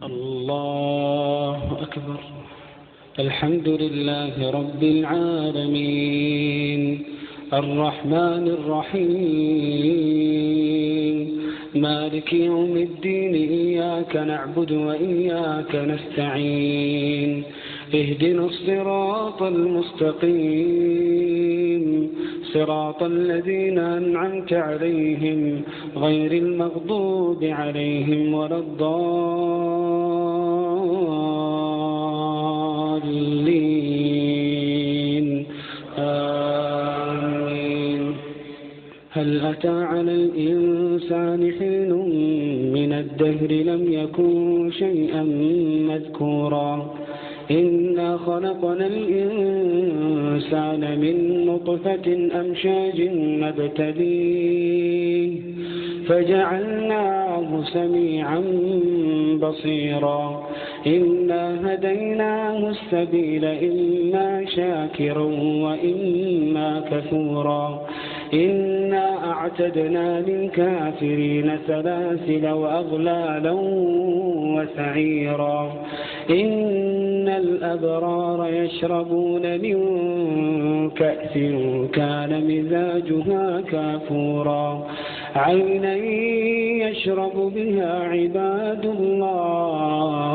الله أكبر. الحمد لله رب العالمين الرحمن الرحيم مالك يوم الدين إياك نعبد وإياك نستعين اهدنا الصراط المستقيم صراط الذين أنعمت عليهم غير المغضوب عليهم ولا الضالين آمين. هل أتى على الإنسان حين من الدهر لم يكن شيئا مذكورا إنا خلقنا الإنسان من نطفة أمشاج نبتليه فجعلناه سميعا بصيرا إنا هديناه السبيل إما شاكرا وإما كفورا إنا أعتدنا للكافرين سلاسل وأغلالا وسعيرا إن الأبرار يشربون من كأس كان مزاجها كافورا عينا يشرب بها عباد الله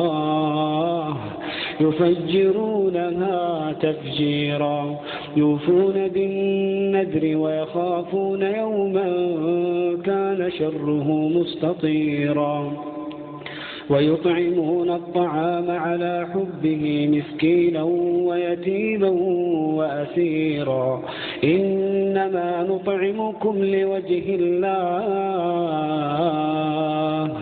يفجرونها تفجيرا يوفون بالنذر ويخافون يوما كان شره مستطيرا ويطعمون الطعام على حبه مسكينا ويتيما وأسيرا إنما نطعمكم لوجه الله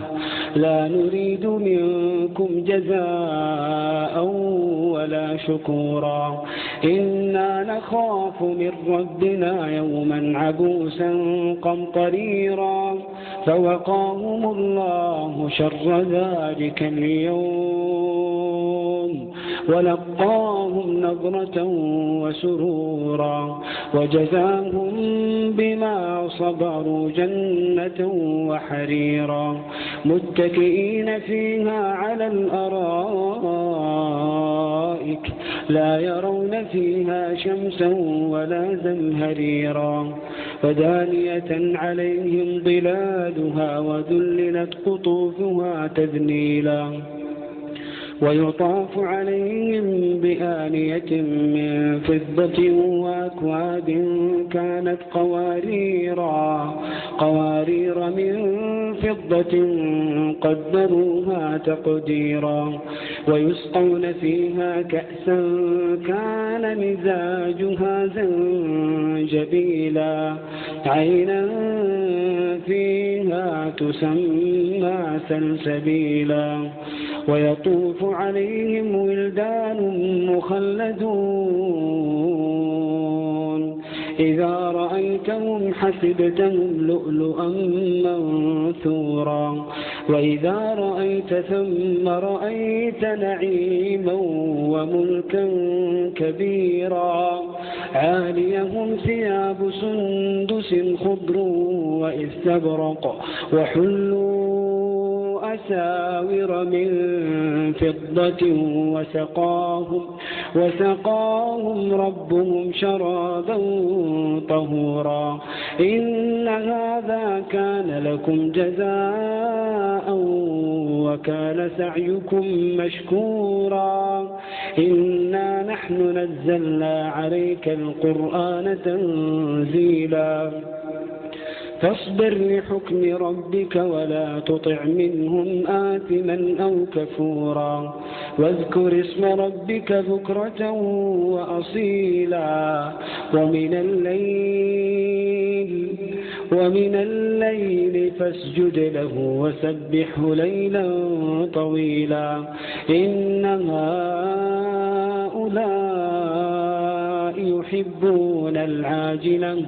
لا نريد منكم جزاء ولا شكورا إنا نخاف من ربنا يوما عبوسا قمطريرا فوقاهم الله شر ذلك اليوم ولقاهم نظرة وسرورا وجزاهم بما صبروا جنة وحريرا متكئين فيها على الأرائك لا يرون فيها شمسا ولا زمهريرا ودانية عليهم ظلالها وذللت قطوفها تذليلا ويطاف عليهم بآنية من فضة وأكواب كانت قوارير من فضة قدروها تقديرا ويسقون فيها كأسا كان مزاجها زنجبيلا عينا فيها تسمى سلسبيلا ويطوف عليهم ولدان مخلدون إذا رأيتهم حسبتهم لؤلؤا منثورا وإذا رأيت ثم رأيت نعيما وملكا كبيرا عاليهم ثياب سندس خضر وإستبرق وحلوا أساور من فضة وسقاهم ربهم شرابا طهورا إن هذا كان لكم جزاء وكان سعيكم مشكورا إنا نحن نزلنا عليك القرآن تنزيلا فاصبر لحكم ربك ولا تطع منهم آثما أو كفورا واذكر اسم ربك بكرة وأصيلا ومن الليل فاسجد له وسبحه ليلا طويلا إن هؤلاء يحبون العاجلة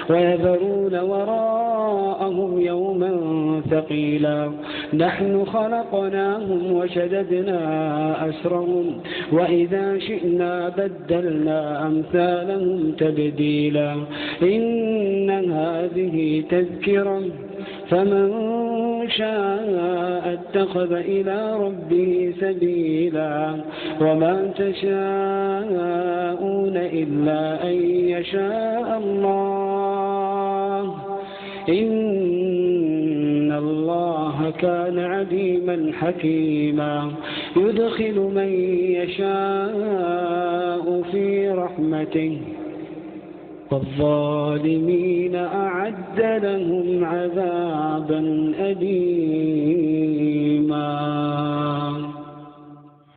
ويذرون وراءهم يوما ثقيلا نحن خلقناهم وشددنا أسرهم وإذا شئنا بدلنا أمثالهم تبديلا إن هذه تذكرة فمن شاء اتخذ إلى ربه سبيلا وما تشاءون إلا أن يشاء الله إن الله كان عليما حكيما يدخل من يشاء في رحمته والظالمين أعد لهم عذابا أليما.